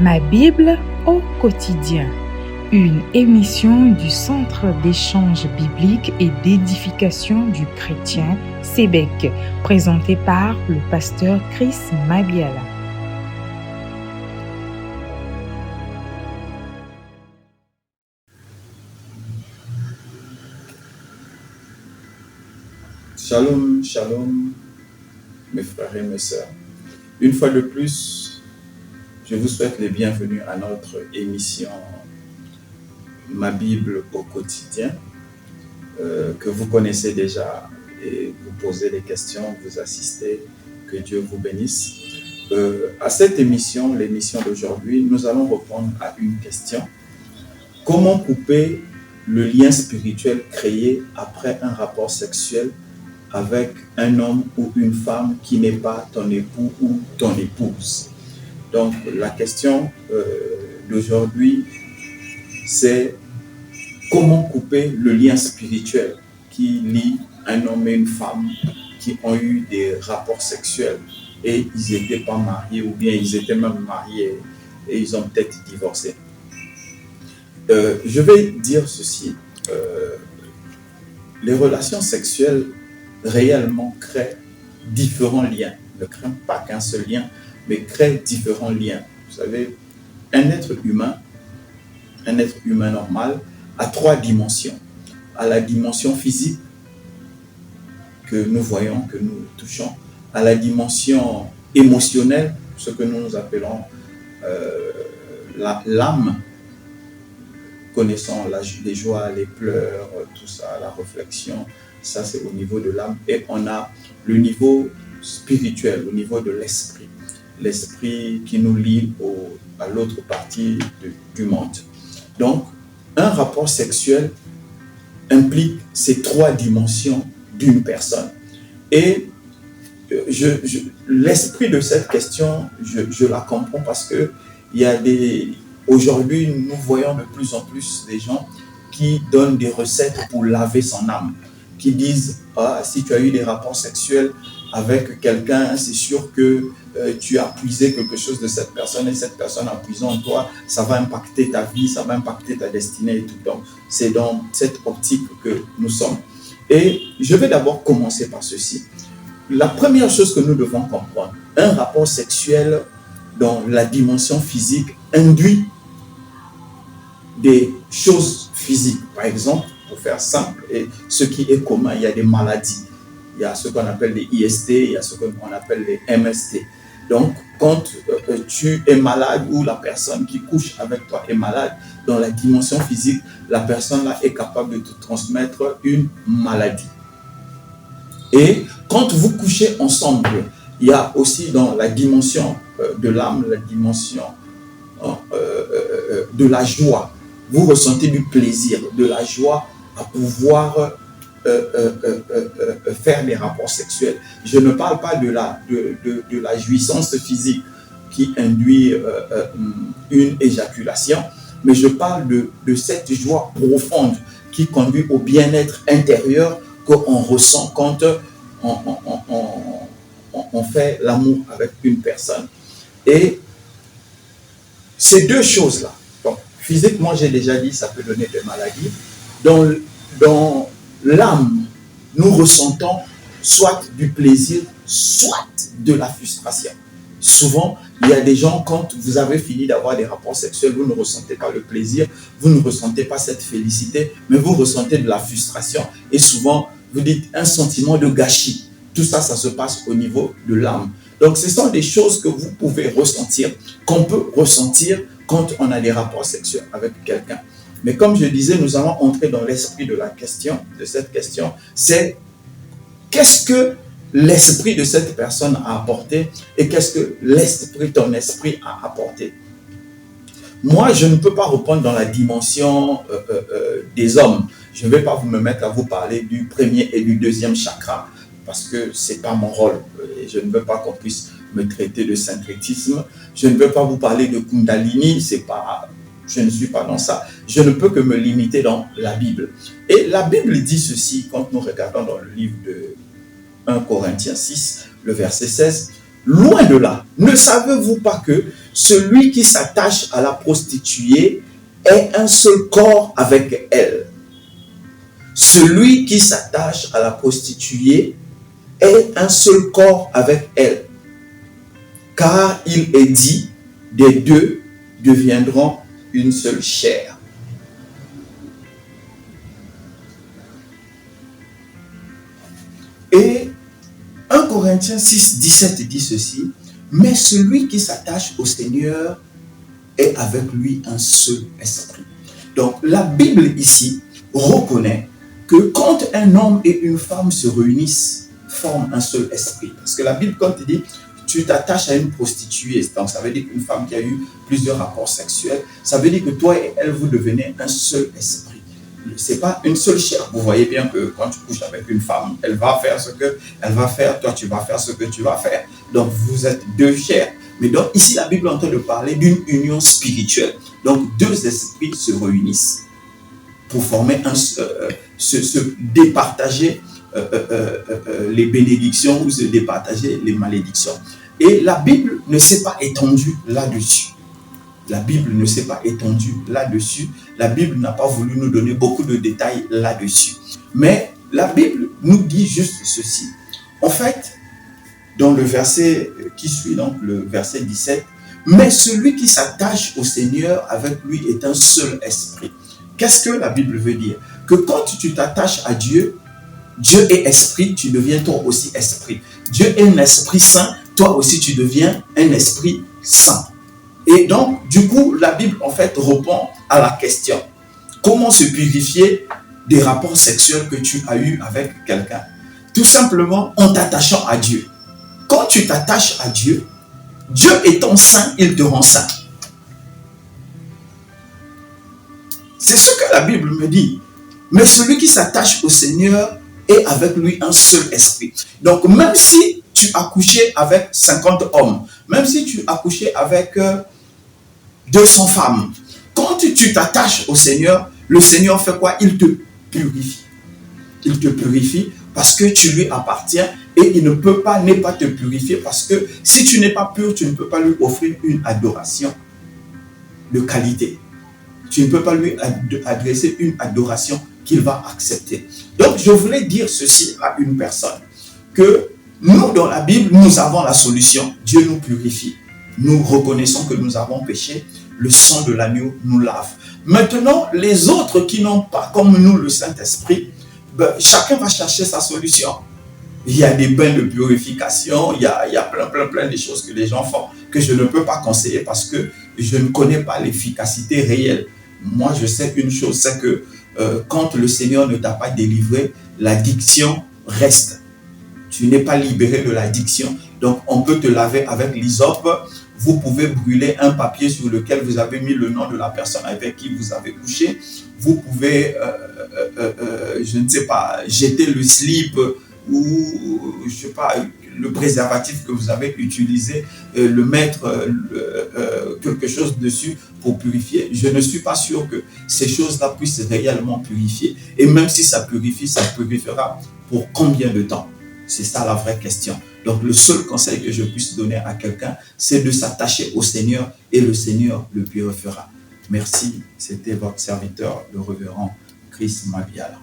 Ma Bible au quotidien, une émission du Centre d'échange biblique et d'édification du chrétien, CEBEC, présentée par le pasteur Chris Mabiala. Shalom, shalom, mes frères et mes sœurs. Une fois de plus, je vous souhaite les bienvenus à notre émission Ma Bible au quotidien, que vous connaissez déjà et vous posez des questions, vous assistez, que Dieu vous bénisse. À cette émission, l'émission d'aujourd'hui, nous allons répondre à une question. Comment couper le lien spirituel créé après un rapport sexuel avec un homme ou une femme qui n'est pas ton époux ou ton épouse? Donc, la question d'aujourd'hui, c'est comment couper le lien spirituel qui lie un homme et une femme qui ont eu des rapports sexuels et ils n'étaient pas mariés ou bien ils étaient même mariés et ils ont peut-être divorcé. Je vais dire ceci, les relations sexuelles réellement créent différents liens, ne créent pas qu'un seul lien, mais créent différents liens. Vous savez, un être humain normal a trois dimensions. À la dimension physique que nous voyons, que nous touchons, à la dimension émotionnelle, ce que nous appelons l'âme, connaissant les joies, les pleurs, tout ça, la réflexion, ça c'est au niveau de l'âme. Et on a le niveau spirituel, au niveau de l'esprit. L'esprit qui nous lie à l'autre partie du monde. Donc, un rapport sexuel implique ces trois dimensions d'une personne. Et l'esprit de cette question, je la comprends parce que aujourd'hui, nous voyons de plus en plus des gens qui donnent des recettes pour laver son âme, qui disent si tu as eu des rapports sexuels avec quelqu'un, c'est sûr que tu as puisé quelque chose de cette personne et cette personne a puisé en toi, ça va impacter ta vie, ça va impacter ta destinée et tout. Donc, c'est dans cette optique que nous sommes. Et je vais d'abord commencer par ceci. La première chose que nous devons comprendre, un rapport sexuel dans la dimension physique induit des choses physiques. Par exemple, pour faire simple, et ce qui est commun, il y a des maladies. Il y a ce qu'on appelle les IST, il y a ce qu'on appelle les MST. Donc, quand tu es malade ou la personne qui couche avec toi est malade, dans la dimension physique, la personne là est capable de te transmettre une maladie. Et quand vous couchez ensemble, il y a aussi dans la dimension de l'âme, la dimension de la joie. Vous ressentez du plaisir, de la joie à pouvoir faire des rapports sexuels. Je ne parle pas de la jouissance physique qui induit une éjaculation, mais je parle de cette joie profonde qui conduit au bien-être intérieur qu'on ressent quand on fait l'amour avec une personne. Et ces deux choses-là, donc, physiquement, j'ai déjà dit, ça peut donner des maladies. Dans l'âme, nous ressentons soit du plaisir, soit de la frustration. Souvent, il y a des gens, quand vous avez fini d'avoir des rapports sexuels, vous ne ressentez pas le plaisir, vous ne ressentez pas cette félicité, mais vous ressentez de la frustration. Et souvent, vous dites un sentiment de gâchis. Tout ça, ça se passe au niveau de l'âme. Donc, ce sont des choses que vous pouvez ressentir, qu'on peut ressentir quand on a des rapports sexuels avec quelqu'un. Mais comme je disais, nous allons entrer dans l'esprit de cette question, c'est qu'est-ce que l'esprit de cette personne a apporté et qu'est-ce que ton esprit a apporté. Moi, je ne peux pas répondre dans la dimension des hommes. Je ne vais pas me mettre à vous parler du premier et du deuxième chakra parce que ce n'est pas mon rôle. Et je ne veux pas qu'on puisse me traiter de syncrétisme. Je ne veux pas vous parler de Kundalini, je ne suis pas dans ça. Je ne peux que me limiter dans la Bible. Et la Bible dit ceci, quand nous regardons dans le livre de 1 Corinthiens 6, le verset 16, « Loin de là, ne savez-vous pas que celui qui s'attache à la prostituée est un seul corps avec elle. Celui qui s'attache à la prostituée est un seul corps avec elle. Car il est dit, des deux deviendront une seule chair. Et 1 Corinthiens 6, 17 dit ceci, mais celui qui s'attache au Seigneur est avec lui un seul esprit. Donc la Bible ici reconnaît que quand un homme et une femme se réunissent, forment un seul esprit. Parce que la Bible, quand il dit tu t'attaches à une prostituée, donc ça veut dire qu'une femme qui a eu plusieurs rapports sexuels, ça veut dire que toi et elle, vous devenez un seul esprit. C'est pas une seule chair. Vous voyez bien que quand tu couches avec une femme, elle va faire ce qu'elle va faire, toi tu vas faire ce que tu vas faire. Donc vous êtes deux chairs. Mais donc ici la Bible est en train de parler d'une union spirituelle. Donc deux esprits se réunissent pour former se départager les bénédictions ou se départager les malédictions. Et la Bible ne s'est pas étendue là-dessus. La Bible ne s'est pas étendue là-dessus. La Bible n'a pas voulu nous donner beaucoup de détails là-dessus. Mais la Bible nous dit juste ceci. En fait, dans le verset qui suit, donc le verset 17, mais celui qui s'attache au Seigneur avec lui est un seul esprit. Qu'est-ce que la Bible veut dire? Que quand tu t'attaches à Dieu, Dieu est esprit, tu deviens toi aussi esprit. Dieu est un esprit saint, toi aussi tu deviens un esprit saint. Et donc, du coup, la Bible, en fait, répond à la question. Comment se purifier des rapports sexuels que tu as eus avec quelqu'un? Tout simplement en t'attachant à Dieu. Quand tu t'attaches à Dieu, Dieu étant saint, il te rend saint. C'est ce que la Bible me dit. Mais celui qui s'attache au Seigneur est avec lui un seul esprit. Donc, même si tu as couché avec 50 hommes, même si tu as couché avec 200 femmes, quand tu t'attaches au Seigneur, le Seigneur fait quoi? Il te purifie. Il te purifie parce que tu lui appartiens et il ne peut pas ne pas te purifier parce que si tu n'es pas pur, tu ne peux pas lui offrir une adoration de qualité. Tu ne peux pas lui adresser une adoration qu'il va accepter. Donc, je voulais dire ceci à une personne, que nous, dans la Bible, nous avons la solution. Dieu nous purifie. Nous reconnaissons que nous avons péché. Le sang de l'agneau nous lave. Maintenant, les autres qui n'ont pas, comme nous, le Saint-Esprit, chacun va chercher sa solution. Il y a des bains de purification, il y a plein de choses que les gens font, que je ne peux pas conseiller parce que je ne connais pas l'efficacité réelle. Moi, je sais une chose, c'est que quand le Seigneur ne t'a pas délivré, l'addiction reste. Tu n'es pas libéré de l'addiction. Donc, on peut te laver avec l'hysope. Vous pouvez brûler un papier sur lequel vous avez mis le nom de la personne avec qui vous avez couché. Vous pouvez, je ne sais pas, jeter le slip ou, je ne sais pas, le préservatif que vous avez utilisé, le mettre quelque chose dessus pour purifier. Je ne suis pas sûr que ces choses-là puissent réellement purifier. Et même si ça purifie, ça purifiera pour combien de temps? C'est ça la vraie question. Donc le seul conseil que je puisse donner à quelqu'un, c'est de s'attacher au Seigneur et le Seigneur le purifiera. Merci, c'était votre serviteur, le révérend Chris Mabiala.